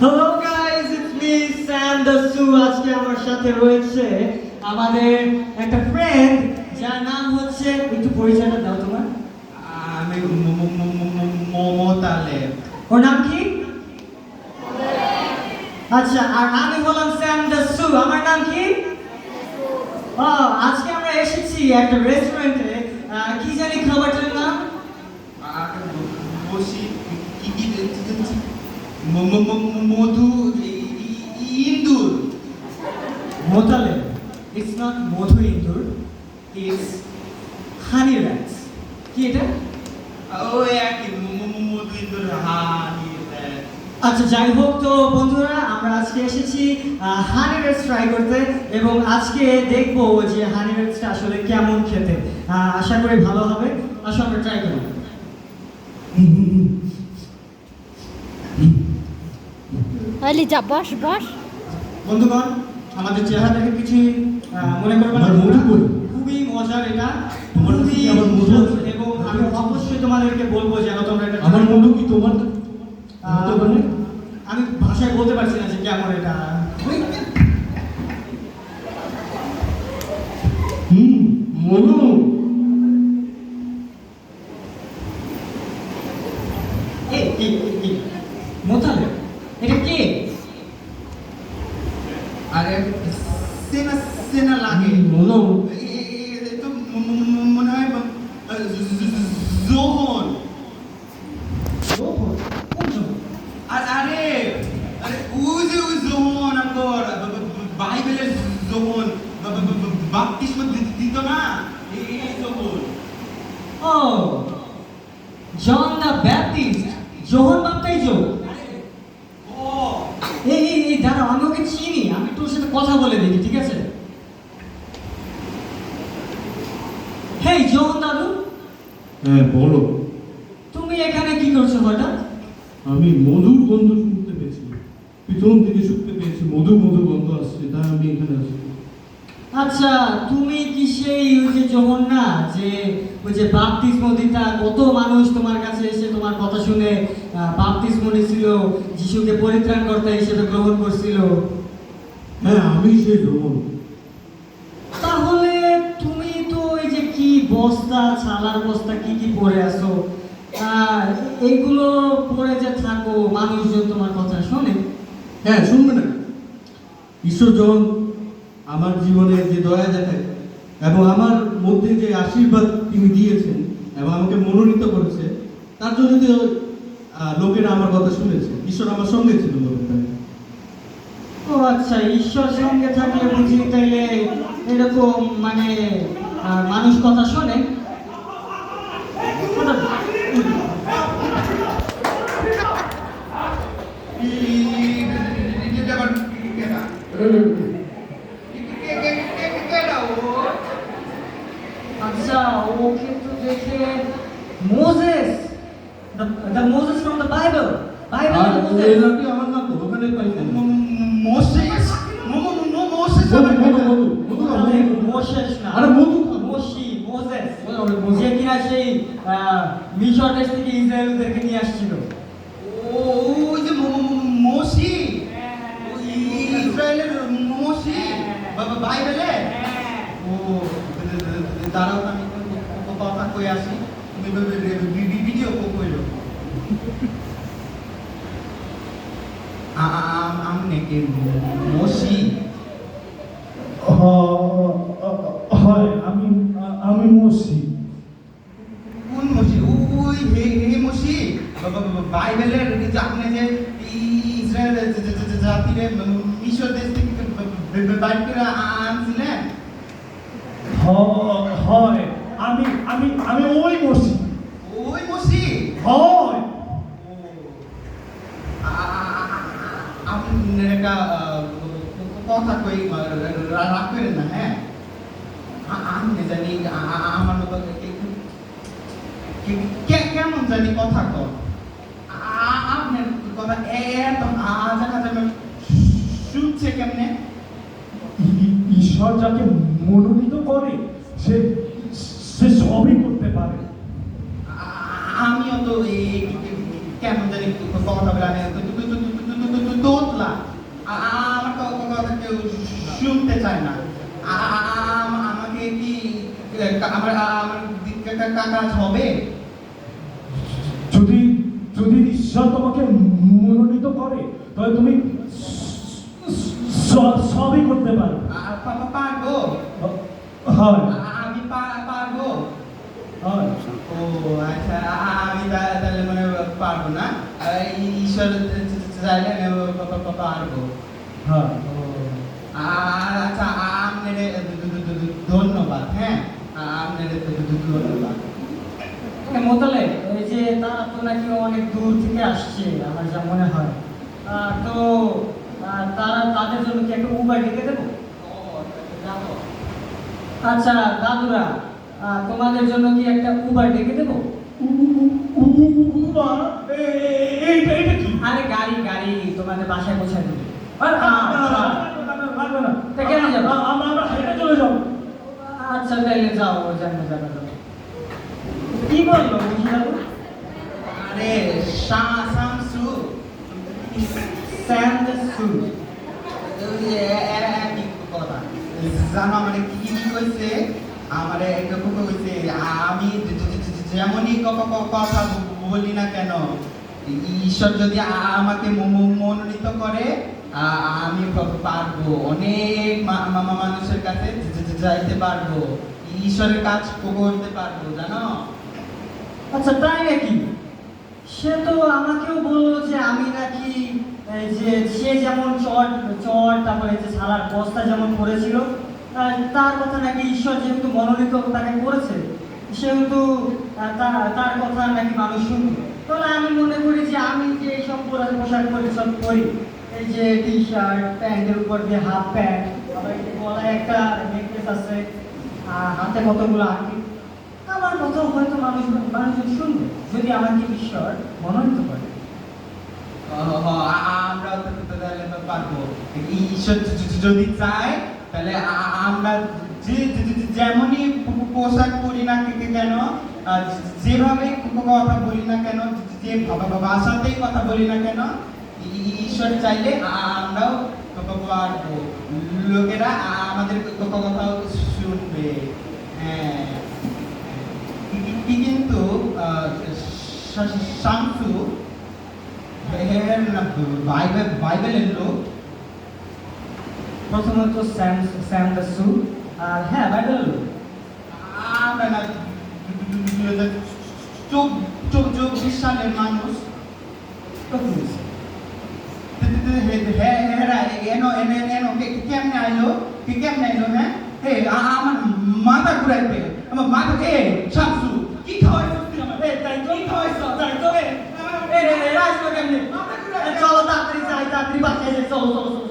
Hello guys, it's me Sam the Sue. আজকে আমার সাথে রয়েছে আমাদের একটা ফ্রেন্ড যার নাম হচ্ছে, একটু পরিচয়টা দাও তোমার। আমি মোতালেব। ওর নাম কি? আচ্ছা, আর আমি বললাম স্যাম দ্য সু। আমার নাম কি? ও, আজকে আমরা এসেছি একটা রেস্টুরেন্টে। কি জানি খাবারটার নাম? বসি কি মধু ইন্দুর। মোতালেব। ইটস নট মধু ইন্দুর, ইটস হানি রাইস। কি এটা? ওই একই মধু ইন্দুর হানি। আচ্ছা, যাই হোক, তো বন্ধুরা আমরা আজকে এসেছি হানি রাইস ট্রাই করতে, এবং আজকে দেখবো যে হানি রাইসটা আসলে কেমন খেতে। আশা করি ভালো হবে। আসলে আমরা ট্রাই করি। আলি যা বস বস। বন্ধুগণ, আমাদের চেহারা দেখে কিছু মনে করবেন না। আমার মধু কই? খুবই মজার এটা, তোমার কাছে খুবই কি আমার মধু সুস্বাদু, আছে? এবং আমি অবশ্যই তোমাদেরকে বলবো যেন তোমরা এটা আমার try করো। মধু কি তোমার হতে পারে? আমি ভাষায় বলতে পারছি না যে কেমন এটা। মধু। মোতালেব, এটা কে? আরে সেনা সেনা লাগে। মধু। তো মনে হয় জোহন। রোহন? কোন জোহন? আরে আরে ওই যে ওই জোহন আমার বাইবেলের জোহন বাপ্তিস্ম দিত না, এই জোহন। ও, জন দ্য ব্যাপটিস্ট, যোহন বাপ্তাইজো। ও এই দাঁড়াও, আমি ওকে চিনি। আমি তোর সাথে কথা বলে দেখি, ঠিক আছে? হেই যোহন দাদু, হ্যাঁ বলো। তুমি এখানে কি করছো হঠাৎ? আমি মধুর গন্ধ শুনতে পেয়েছি, পিছন থেকে শুনতে পেয়েছি মধু মধু গন্ধ আসছে, তাই আমি এখানে আসছি। আচ্ছা, তুমি কি সেই ওই যে যোহন না, যে ওই যে বাপ্তিস্ম দিতা, কত মানুষ তোমার কাছে এসে তোমার কথা শুনে বাপ্তিস্ম নিছিল, যিশুকে পরিত্রাণকর্তা হিসেবে গ্রহণ করছিল? হ্যাঁ আমি সেই ভ্রমণ। তাহলে তুমি তো ওই যে কি বস্তা, ছালার বস্তা কি কি পরে আসো, এইগুলো পরে যে থাকো, মানুষজন তোমার কথা শোনে? হ্যাঁ শুনবে না, ঈশ্বর যখন আমার জীবনে যে দয়া দেখায় এবং আমার মধ্যে যে আশীর্বাদ তিনি দিয়েছেন এবং আমাকে মনোনীত করেছে, তার জন্য তো লোকেরা আমার কথা শুনেছে। ঈশ্বর আমার সঙ্গে ছিল লোকের। ও আচ্ছা, ঈশ্বর সঙ্গে থাকলে বুঝি তাইলে এরকম মানে মানুষ কথা শোনে? আচ্ছা, ওকে তো দেখে Moses, the Moses from the Bible, Bible আর Moses। এই নাকি আমার না তো ওখানে পাইছেন। মোসেস মোসেস মধু মধু মধু মধু না, তাহলে মধু। মোসেস না, আরে মধু খা। মোশি, মোজেস, মোজেস। যে কিনা সেই মিশর দেশ থেকে ইসরায়েলদেরকে নিয়ে আসছিল। ওই যে মোসি, ওই ইসরায়েলের মোসি বাইবেলে। ও দাঁড়াও, আমি কথা কই আসি, ভিডিও কইলো। আমনে কি মোসি? হয়, আমি মসি। কোন মসি? ওই হে মসি বাইবেলের যে আপনি যে ইসরায়েল জাতিরে মিশর দেশ থেকে বাইর করে আনছিলেন। হয়, আমি ওই মসি। ওই মসি? হয়। আপনার একটা কথা কই, রাগ করেন না। হ্যাঁ, আমি জানি আমার মতো কেমন জানি কথা কর। আপনার কথা এত আজা কাজা শুনছে কেমনে? ঈশ্বর যাকে মনোনীত করে সে সে সবই করতে পারে। আমিও তো এই কেমন জানি কথা বলে, আমি তো শুনতে চায় না। আমাকে কি আমার আমার কাজ হবে? যদি যদি ঈশ্বর তোমাকে মনোনীত করে তাহলে তুমি সবই করতে পারো। পারবো, হয় আমি পারবো। হয় ও আচ্ছা, আমি তাহলে মানে পারবো না, ঈশ্বর চাইলে আমি পারবো। হ্যাঁ ও আচ্ছা, আপনার ধন্যবাদ। হ্যাঁ, আপনার ধন্যবাদ। মোতালে ওই যে তারা তো নাকি অনেক দূর থেকে আসছে আমার যা মনে হয়, তো তারা তাদের জন্য কি একটা উবার ডেকে দেবো? যাবো। আচ্ছা দাদুরা, তোমাদের জন্য কি একটা উবার ডেকে দেবো? এইটা কি? আরে গাড়ি গাড়ি তোমাদের বাসায় পৌঁছায় দেবে। লাগবে না। তা কেন যাবো? আমরা হেঁটে চলে যাবো। আচ্ছা তাইলে যাও, জানো যাবে। কি বললো মুশিদাবু? আরে শামসু, স্যাম দ্য সু। একই কথা। জানো মানে কি কি কইছে? আমারে কইছে আমি যেমনই কথা বলি না কেন, ঈশ্বর যদি আমাকে মনোনীত করে আমি পারবো, অনেক মানুষের কাছে যাইতে পারবো, ঈশ্বরের কাজ করতে পারবো, জানো? আচ্ছা তাই নাকি? সে তো আমাকেও বললো যে আমি নাকি এই যে সে যেমন চট চট তারপরে যে সালার বস্তা যেমন করেছিল, তার কথা নাকি ঈশ্বর যেহেতু মনোনীত তাকে করেছে, সেহেতু তার কথা নাকি মানুষ শুনবে। তাহলে আমি মনে করি যে আমি যে এইসব পোশাক পরিচ্ছদ করি, এই যে টি শার্ট, প্যান্টের উপর দিয়ে হাফ প্যান্ট, আবার এই যে গলায় একটা নেকলেস আছে, হাতে কতগুলো আংটি, আমার কথাও হয়তো মানুষজন শুনবে যদি আমাকে ঈশ্বর মনোনীত করে। আমরা তাহলে পারবো, ঈশ্বর যদি চায় তাহলে আমরা যেমনই পোশাক পরি না কেন, যেভাবে কথা বলি না কেন, যে ভাষাতেই কথা বলি না কেন, ঈশ্বর চাইলে আমরাও পারবো, লোকেরা আমাদের কথাও শুনবে। হ্যাঁ, কিন্তু শামসু বাইবেলের লোক। প্রথমত স্যাম দ্য সু, আর হ্যাঁ বাইবেলের লোক। আমরা না 2024 সালের মানুষ। কেমনে আইলো? হ্যাঁ, আমার মাথা ঘুরাইতে, আমার মাথা শামসু কি খাওয়াইছিস তুই আমার? তাই তো কি খাওয়াইছিস? তাই তো চলো তাড়াতাড়ি যাই, তাড়াতাড়ি বাসায় যাই, চলো চলো চলো।